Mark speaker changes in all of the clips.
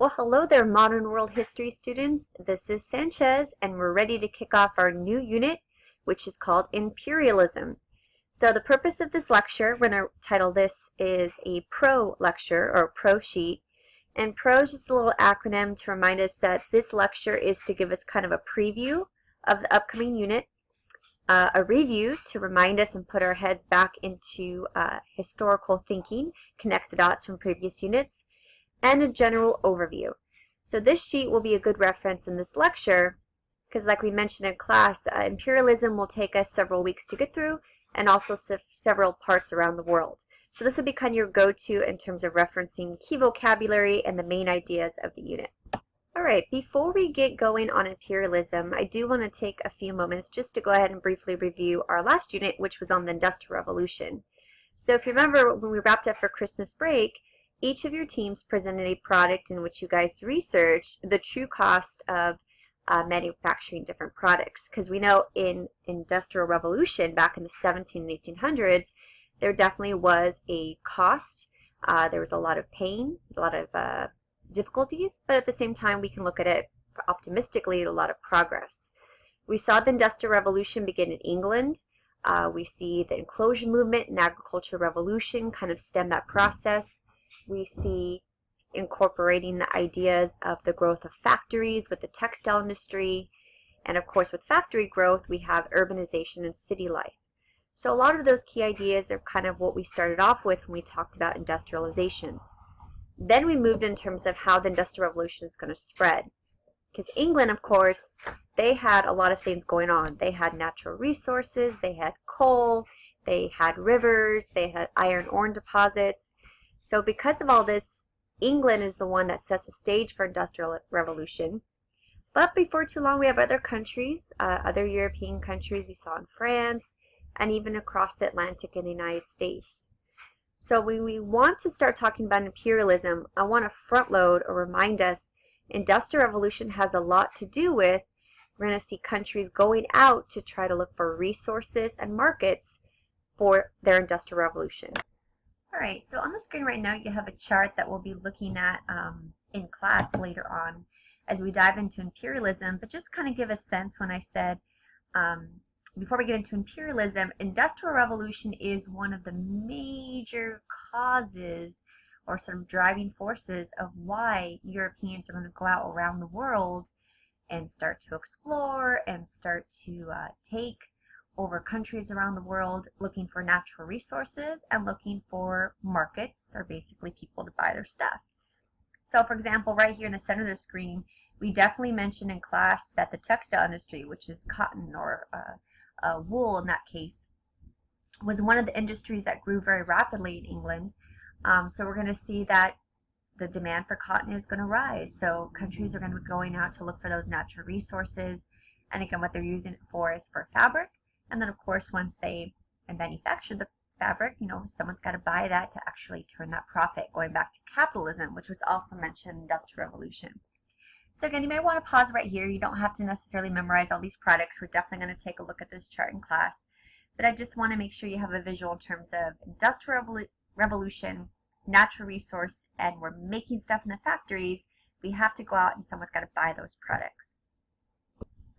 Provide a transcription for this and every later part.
Speaker 1: Well, hello there, modern world history students. This is Sanchez, and we're ready to kick off our new unit, which is called Imperialism. So the purpose of this lecture, we're going to title this is a pro lecture or pro sheet. And pro is just a little acronym to remind us that this lecture is to give us kind of a preview of the upcoming unit, a review to remind us and put our heads back into historical thinking, connect the dots from previous units, and a general overview. So this sheet will be a good reference in this lecture because, like we mentioned in class, imperialism will take us several weeks to get through and also several parts around the world. So this will be kind of your go-to in terms of referencing key vocabulary and the main ideas of the unit. Alright, before we get going on imperialism, I do want to take a few moments just to go ahead and briefly review our last unit, which was on the Industrial Revolution. So if you remember when we wrapped up for Christmas break, each of your teams presented a product in which you guys researched the true cost of manufacturing different products. Because we know in Industrial Revolution back in the 17 and 1800s, there definitely was a cost. There was a lot of pain, a lot of difficulties, but at the same time we can look at it optimistically, a lot of progress. We saw the Industrial Revolution begin in England. We see the enclosure movement and agricultural revolution kind of stem that process. We see incorporating the ideas of the growth of factories with the textile industry. And of course, with factory growth, we have urbanization and city life. So a lot of those key ideas are kind of what we started off with when we talked about industrialization. Then we moved in terms of how the Industrial Revolution is going to spread. Because England, of course, they had a lot of things going on. They had natural resources, they had coal, they had rivers, they had iron ore deposits. So because of all this, England is the one that sets the stage for Industrial Revolution. But before too long, we have other countries, other European countries we saw in France, and even across the Atlantic in the United States. So when we want to start talking about imperialism, I want to front load or remind us Industrial Revolution has a lot to do with, we're going to see countries going out to try to look for resources and markets for their Industrial Revolution. Alright, so on the screen right now you have a chart that we'll be looking at in class later on as we dive into imperialism, but just kind of give a sense when I said, before we get into imperialism, Industrial Revolution is one of the major causes or sort of driving forces of why Europeans are going to go out around the world and start to explore and start to take over countries around the world looking for natural resources and looking for markets or basically people to buy their stuff. So for example, right here in the center of the screen, we definitely mentioned in class that the textile industry, which is cotton or wool in that case, was one of the industries that grew very rapidly in England. So we're going to see that the demand for cotton is going to rise. So countries are going to be going out to look for those natural resources. And again, what they're using it for is for fabric. And then, of course, once they manufacture the fabric, someone's got to buy that to actually turn that profit, going back to capitalism, which was also mentioned in the Industrial Revolution. So again, you may want to pause right here. You don't have to necessarily memorize all these products. We're definitely going to take a look at this chart in class. But I just want to make sure you have a visual in terms of Industrial Revolution, natural resource, and we're making stuff in the factories. We have to go out and someone's got to buy those products.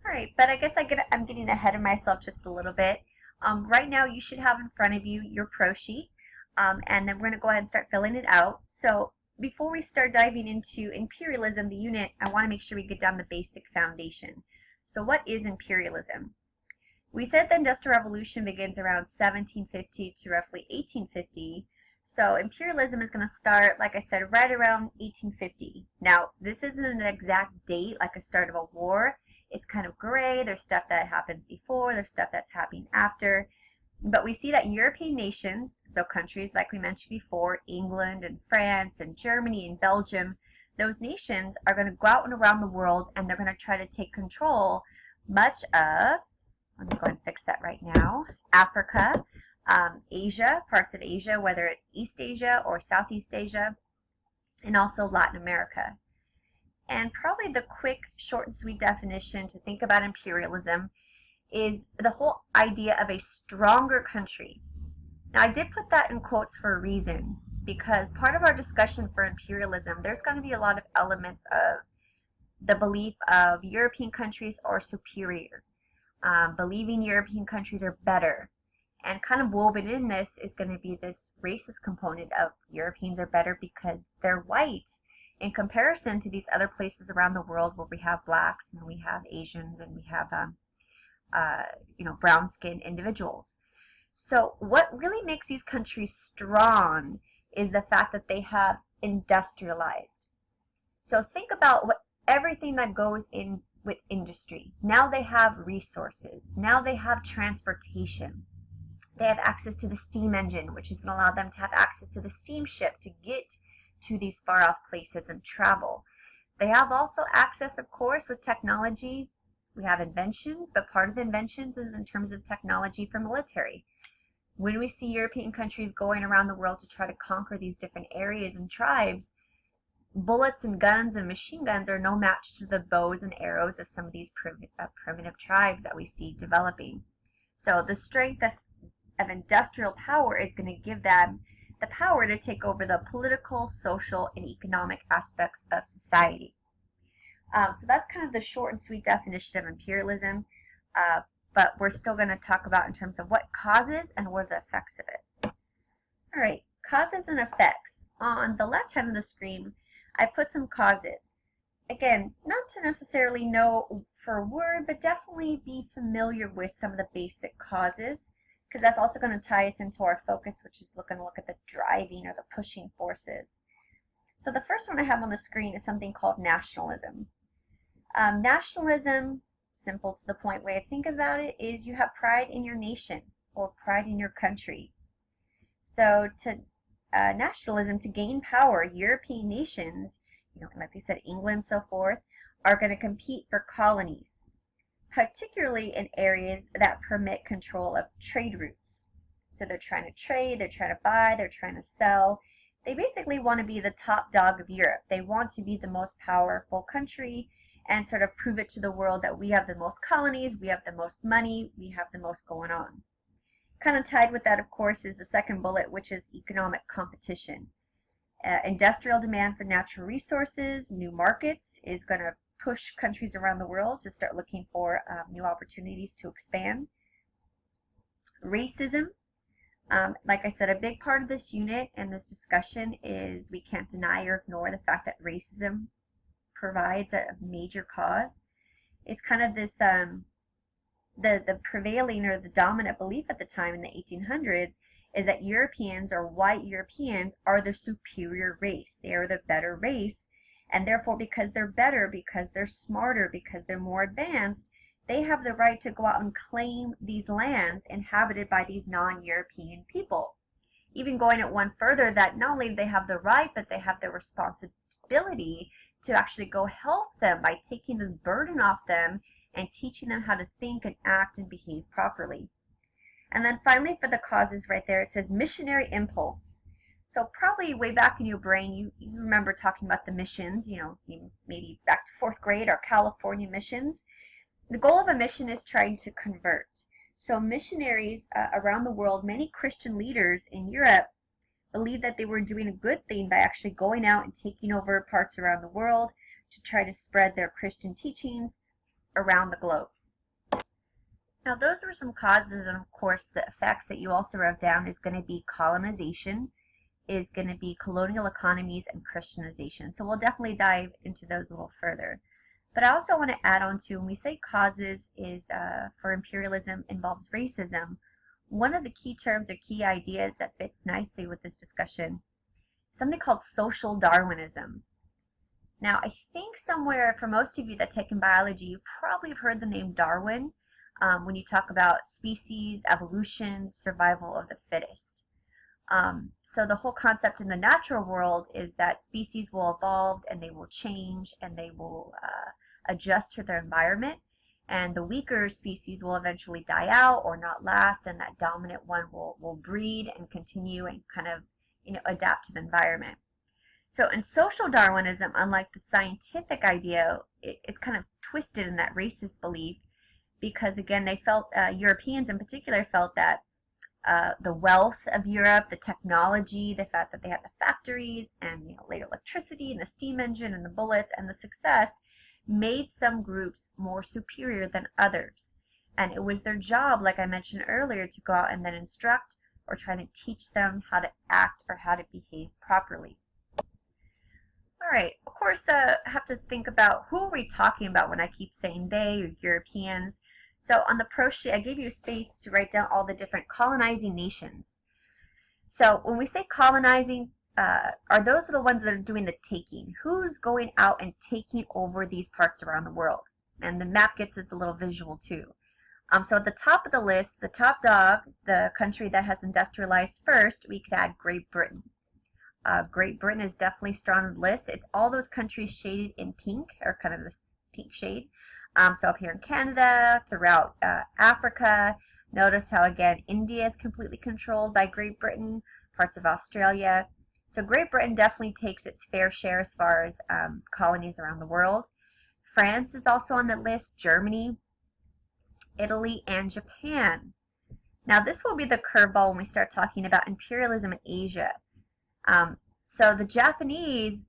Speaker 1: Alright, but I guess I'm getting ahead of myself just a little bit. Right now you should have in front of you your pro sheet, and then we're going to go ahead and start filling it out. So before we start diving into imperialism, the unit, I want to make sure we get down the basic foundation. So what is imperialism? We said the Industrial Revolution begins around 1750 to roughly 1850. So imperialism is going to start, like I said, right around 1850. Now, this isn't an exact date like a start of a war. It's kind of gray. There's stuff that happens before, there's stuff that's happening after. But we see that European nations, so countries like we mentioned before, England and France and Germany and Belgium, those nations are going to go out and around the world and they're going to try to take control much of, let me go ahead and fix that right now, Africa, Asia, parts of Asia, whether it's East Asia or Southeast Asia, and also Latin America. And probably the quick, short, and sweet definition to think about imperialism is the whole idea of a stronger country. Now, I did put that in quotes for a reason. because part of our discussion for imperialism, there's going to be a lot of elements of the belief of European countries are superior, believing European countries are better. And kind of woven in this is going to be this racist component of Europeans are better because they're white in comparison to these other places around the world where we have blacks and we have Asians and we have brown-skinned individuals. So what really makes these countries strong is the fact that they have industrialized. So think about everything that goes in with industry. Now they have resources. Now they have transportation. They have access to the steam engine, which is going to allow them to have access to the steamship to get to these far-off places and travel. They have also access, of course, with technology. We have inventions, but part of the inventions is in terms of technology for military. When we see European countries going around the world to try to conquer these different areas and tribes, bullets and guns and machine guns are no match to the bows and arrows of some of these primitive tribes that we see developing. So the strength of industrial power is going to give them the power to take over the political, social, and economic aspects of society. So that's kind of the short and sweet definition of imperialism, but we're still going to talk about in terms of what causes and what are the effects of it. All right, causes and effects. On the left hand of the screen, I put some causes. Again, not to necessarily know for a word, but definitely be familiar with some of the basic causes, because that's also going to tie us into our focus, which is going to look at the driving or the pushing forces. So the first one I have on the screen is something called nationalism. Nationalism, simple to the point way I think about it, is you have pride in your nation or pride in your country. So nationalism, to gain power, European nations, like they said, England and so forth, are going to compete for colonies, particularly in areas that permit control of trade routes. So they're trying to trade, they're trying to buy, they're trying to sell. They basically want to be the top dog of Europe. They want to be the most powerful country and sort of prove it to the world that we have the most colonies, we have the most money, we have the most going on. Kind of tied with that, of course, is the second bullet, which is economic competition. Industrial demand for natural resources, new markets, is going to push countries around the world to start looking for new opportunities to expand. Racism. Like I said, a big part of this unit and this discussion is we can't deny or ignore the fact that racism provides a major cause. It's kind of this, the prevailing or the dominant belief at the time in the 1800s is that Europeans or white Europeans are the superior race. They are the better race. And therefore, because they're better, because they're smarter, because they're more advanced, they have the right to go out and claim these lands inhabited by these non-European people. Even going it one further, that not only do they have the right, but they have the responsibility to actually go help them by taking this burden off them and teaching them how to think and act and behave properly. And then finally, for the causes right there, it says missionary impulse. So probably way back in your brain, you remember talking about the missions, maybe back to 4th grade, our California missions. The goal of a mission is trying to convert. So missionaries around the world, many Christian leaders in Europe believed that they were doing a good thing by actually going out and taking over parts around the world to try to spread their Christian teachings around the globe. Now those were some causes, and of course the effects that you also wrote down is going to be colonization, is going to be colonial economies, and Christianization. So we'll definitely dive into those a little further. But I also want to add on to, when we say causes is for imperialism involves racism, one of the key terms or key ideas that fits nicely with this discussion is something called social Darwinism. Now I think somewhere, for most of you that take in biology, you probably have heard the name Darwin when you talk about species, evolution, survival of the fittest. So the whole concept in the natural world is that species will evolve and they will change and they will adjust to their environment, and the weaker species will eventually die out or not last, and that dominant one will breed and continue and kind of adapt to the environment. So in social Darwinism, unlike the scientific idea, it's kind of twisted in that racist belief, because again they felt, Europeans in particular felt that the wealth of Europe, the technology, the fact that they had the factories and later electricity and the steam engine and the bullets, and the success made some groups more superior than others. And it was their job, like I mentioned earlier, to go out and then instruct or try to teach them how to act or how to behave properly. All right, of course, I have to think about who are we talking about when I keep saying they or Europeans. So on the pro sheet, I gave you a space to write down all the different colonizing nations. So when we say colonizing, those are the ones that are doing the taking. Who's going out and taking over these parts around the world? And the map gets us a little visual too. So at the top of the list, the top dog, the country that has industrialized first, we could add Great Britain. Great Britain is definitely strong on the list. It's all those countries shaded in pink, or kind of this pink shade. So up here in Canada, throughout Africa, notice how again India is completely controlled by Great Britain, parts of Australia. So Great Britain definitely takes its fair share as far as colonies around the world. France is also on the list, Germany, Italy, and Japan. Now this will be the curveball when we start talking about imperialism in Asia. So the Japanese,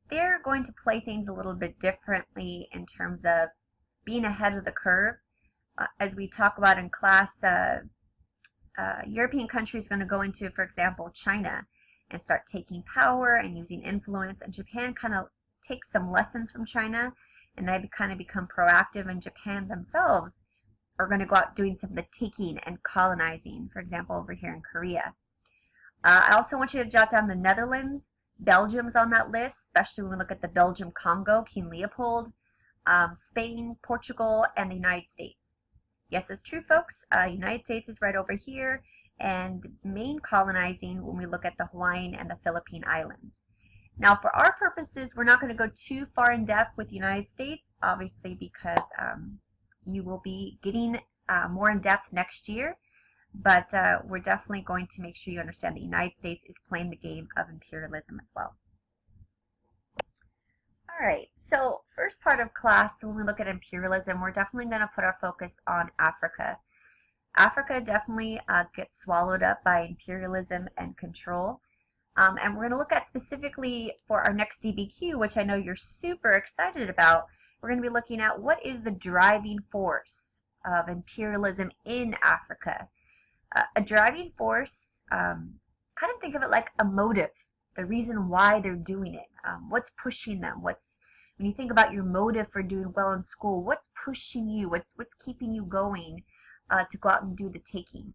Speaker 1: they're going to play things a little bit differently in terms of being ahead of the curve. As we talk about in class, European countries are going to go into, for example, China and start taking power and using influence, and Japan kind of takes some lessons from China and they kind of become proactive, and Japan themselves are going to go out doing some of the taking and colonizing, for example, over here in Korea. I also want you to jot down the Netherlands. Belgium's on that list, especially when we look at the Belgium Congo, King Leopold, Spain, Portugal, and the United States. Yes, it's true, folks. United States is right over here, and main colonizing when we look at the Hawaiian and the Philippine Islands. Now, for our purposes, we're not going to go too far in depth with the United States, obviously, because you will be getting more in depth next year. But we're definitely going to make sure you understand the United States is playing the game of imperialism as well. All right, so first part of class, when we look at imperialism, we're definitely going to put our focus on Africa. Africa definitely gets swallowed up by imperialism and control. And we're going to look at specifically for our next DBQ, which I know you're super excited about, we're going to be looking at what is the driving force of imperialism in Africa. A driving force, kind of think of it like a motive, the reason why they're doing it. What's pushing them? When you think about your motive for doing well in school, what's pushing you? What's keeping you going to go out and do the taking?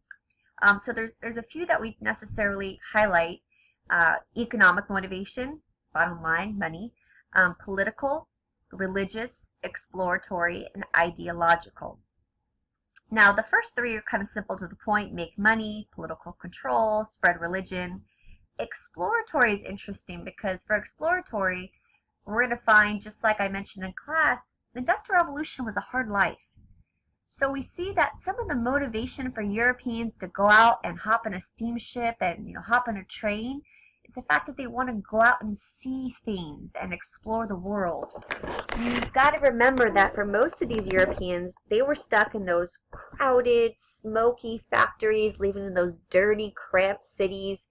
Speaker 1: So there's a few that we necessarily highlight. Economic motivation, bottom line, money, political, religious, exploratory, and ideological. Now, the first three are kind of simple to the point: make money, political control, spread religion. Exploratory is interesting because for exploratory, we're going to find, just like I mentioned in class, the Industrial Revolution was a hard life. So we see that some of the motivation for Europeans to go out and hop in a steamship and hop on a train is the fact that they want to go out and see things and explore the world. You've got to remember that for most of these Europeans, they were stuck in those crowded, smoky factories, living in those dirty, cramped cities.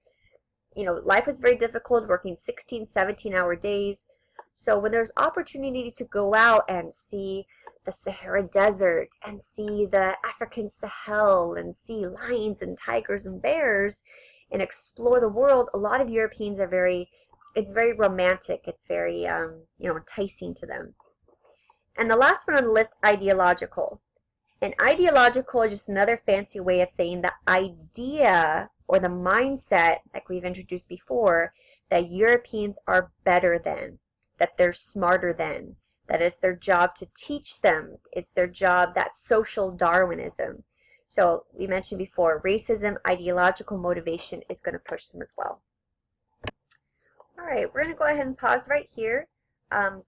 Speaker 1: Life was very difficult, working 16, 17-hour days. So when there's opportunity to go out and see the Sahara Desert and see the African Sahel and see lions and tigers and bears and explore the world, a lot of Europeans are it's very romantic. It's very, enticing to them. And the last one on the list, ideological. And ideological is just another fancy way of saying the idea or the mindset, like we've introduced before, that Europeans are better than, that they're smarter than, that it's their job to teach them. It's their job, that's social Darwinism. So we mentioned before, racism, ideological motivation is going to push them as well. All right, we're going to go ahead and pause right here.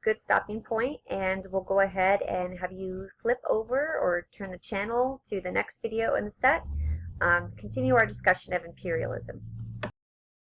Speaker 1: Good stopping point, and we'll go ahead and have you flip over or turn the channel to the next video in the set. Continue our discussion of imperialism.